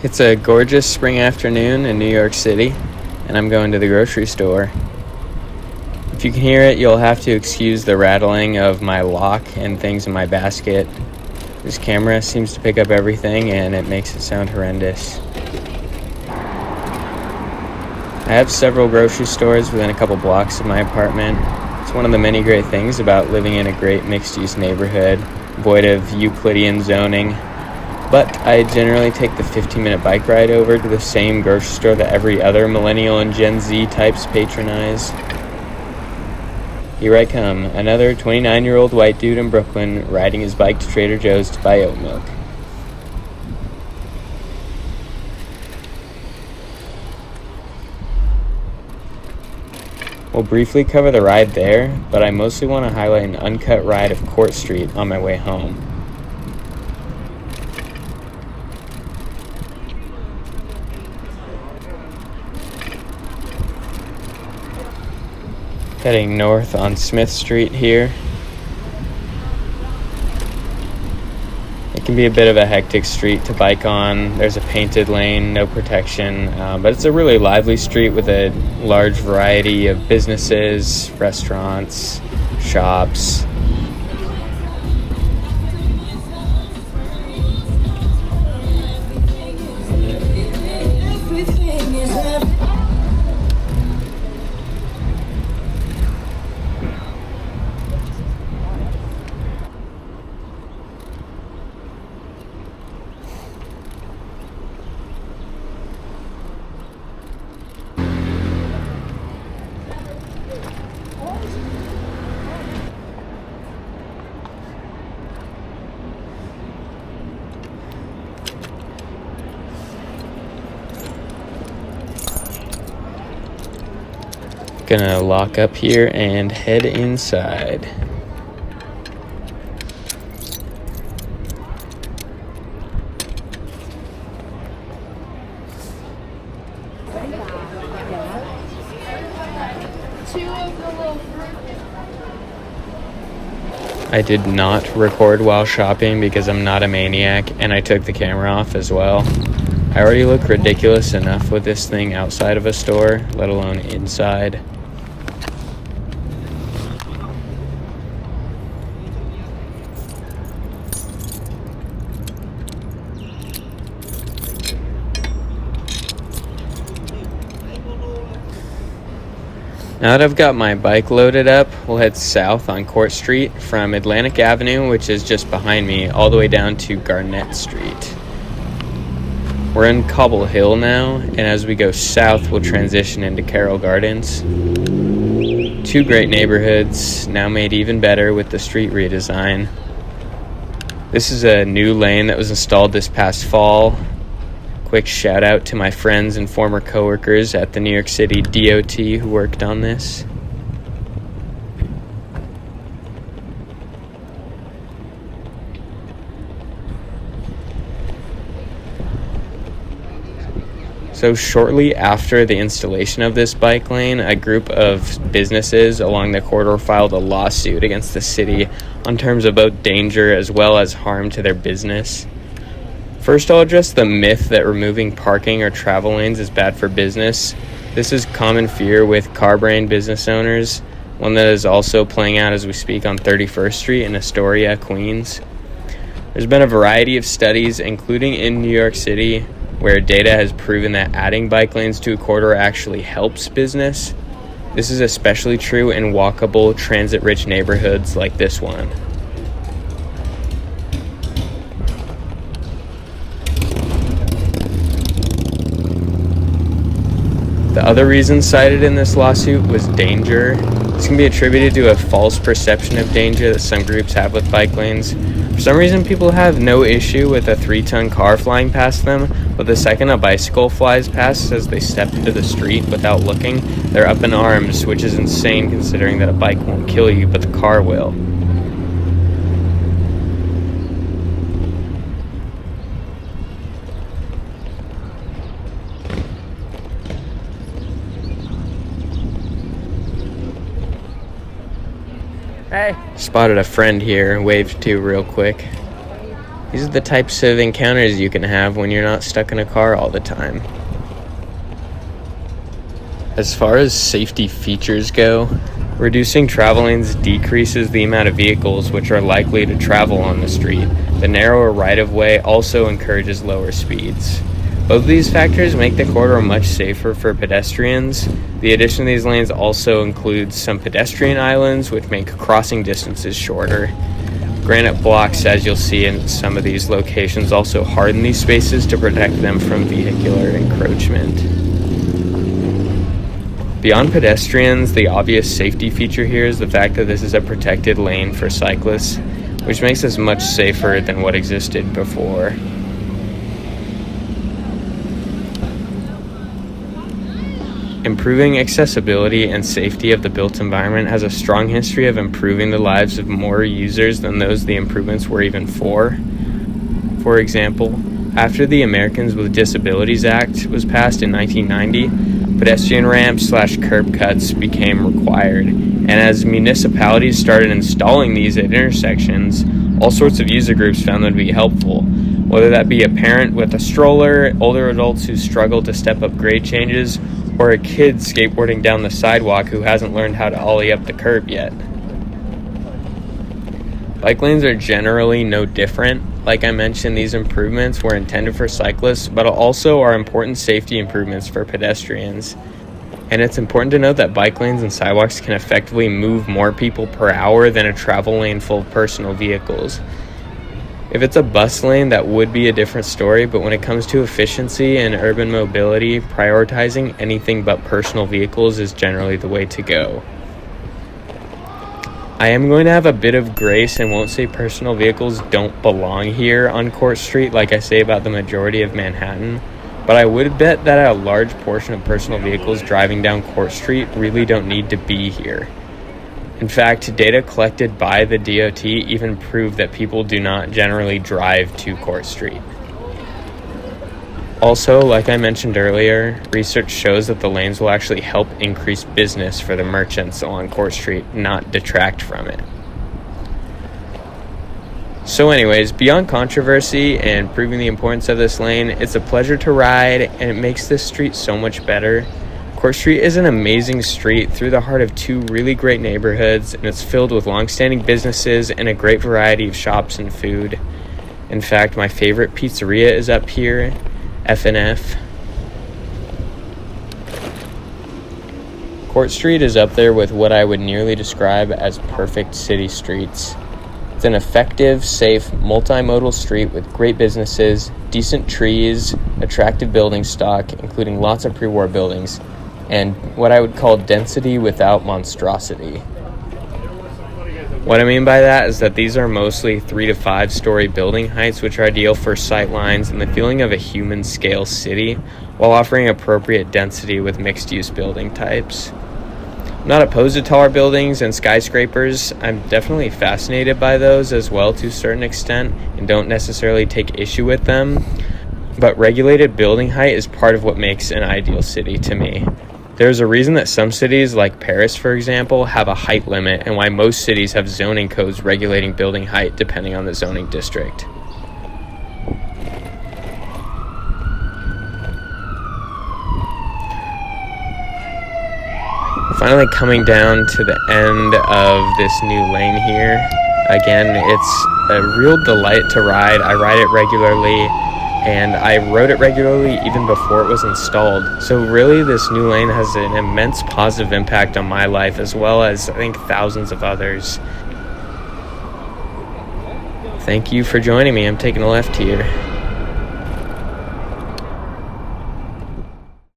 It's a gorgeous spring afternoon in New York City, and I'm going to the grocery store. If you can hear it, you'll have to excuse the rattling of my lock and things in my basket. This camera seems to pick up everything, and it makes it sound horrendous. I have several grocery stores within a couple blocks of my apartment. It's one of the many great things about living in a great mixed-use neighborhood, void of Euclidean zoning. But I generally take the 15-minute bike ride over to the same grocery store that every other millennial and Gen Z types patronize. Here I come, another 29-year-old white dude in Brooklyn riding his bike to Trader Joe's to buy oat milk. We'll briefly cover the ride there, but I mostly want to highlight an uncut ride of Court Street on my way home. Heading north on Smith Street here. It can be a bit of a hectic street to bike on. There's a painted lane, no protection, but it's a really lively street with a large variety of businesses, restaurants, shops. Gonna lock up here and head inside. I did not record while shopping because I'm not a maniac, and I took the camera off as well. I already look ridiculous enough with this thing outside of a store, let alone inside. Now that I've got my bike loaded up, we'll head south on Court Street from Atlantic Avenue, which is just behind me, all the way down to Garnett Street. We're in Cobble Hill now, and as we go south, we'll transition into Carroll Gardens. Two great neighborhoods, now made even better with the street redesign. This is a new lane that was installed this past fall. Quick shout out to my friends and former coworkers at the New York City DOT who worked on this. So shortly after the installation of this bike lane, a group of businesses along the corridor filed a lawsuit against the city on terms of both danger as well as harm to their business. First, I'll address the myth that removing parking or travel lanes is bad for business. This is common fear with car-brained business owners, one that is also playing out as we speak on 31st Street in Astoria, Queens. There's been a variety of studies, including in New York City, where data has proven that adding bike lanes to a corridor actually helps business. This is especially true in walkable, transit-rich neighborhoods like this one. The other reason cited in this lawsuit was danger. This can be attributed to a false perception of danger that some groups have with bike lanes. For some reason, people have no issue with a 3-ton car flying past them, but the second a bicycle flies past as they step into the street without looking, they're up in arms, which is insane considering that a bike won't kill you, but the car will. Hey. Spotted a friend here, waved to real quick. These are the types of encounters you can have when you're not stuck in a car all the time. As far as safety features go, reducing travel lanes decreases the amount of vehicles which are likely to travel on the street. The narrower right-of-way also encourages lower speeds. Both of these factors make the corridor much safer for pedestrians. The addition of these lanes also includes some pedestrian islands which make crossing distances shorter. Granite blocks, as you'll see in some of these locations, also harden these spaces to protect them from vehicular encroachment. Beyond pedestrians, the obvious safety feature here is the fact that this is a protected lane for cyclists, which makes this much safer than what existed before. Improving accessibility and safety of the built environment has a strong history of improving the lives of more users than those the improvements were even for. For example, after the Americans with Disabilities Act was passed in 1990, pedestrian ramps/curb cuts became required, and as municipalities started installing these at intersections, all sorts of user groups found them to be helpful, whether that be a parent with a stroller, older adults who struggle to step up grade changes, or a kid skateboarding down the sidewalk who hasn't learned how to ollie up the curb yet. Bike lanes are generally no different. Like I mentioned, these improvements were intended for cyclists, but also are important safety improvements for pedestrians. And it's important to note that bike lanes and sidewalks can effectively move more people per hour than a travel lane full of personal vehicles. If it's a bus lane, that would be a different story, but when it comes to efficiency and urban mobility, prioritizing anything but personal vehicles is generally the way to go. I am going to have a bit of grace and won't say personal vehicles don't belong here on Court Street like I say about the majority of Manhattan, but I would bet that a large portion of personal vehicles driving down Court Street really don't need to be here. In fact, data collected by the DOT even prove that people do not generally drive to Court Street. Also, like I mentioned earlier, research shows that the lanes will actually help increase business for the merchants along Court Street, not detract from it. So anyways, beyond controversy and proving the importance of this lane, it's a pleasure to ride and it makes this street so much better. Court Street is an amazing street through the heart of two really great neighborhoods, and it's filled with long-standing businesses and a great variety of shops and food. In fact, my favorite pizzeria is up here, F&F. Court Street is up there with what I would nearly describe as perfect city streets. It's an effective, safe, multimodal street with great businesses, decent trees, attractive building stock, including lots of pre-war buildings, and what I would call density without monstrosity. What I mean by that is that these are mostly 3 to 5 story building heights, which are ideal for sight lines and the feeling of a human scale city, while offering appropriate density with mixed use building types. I'm not opposed to taller buildings and skyscrapers. I'm definitely fascinated by those as well to a certain extent and don't necessarily take issue with them, but regulated building height is part of what makes an ideal city to me. There's a reason that some cities, like Paris, for example, have a height limit, and why most cities have zoning codes regulating building height depending on the zoning district. Finally coming down to the end of this new lane here. Again, it's a real delight to ride. I ride it regularly, and I rode it regularly even before it was installed. So really, this new lane has an immense positive impact on my life, as well as I think thousands of others. Thank you for joining me. I'm taking a left here.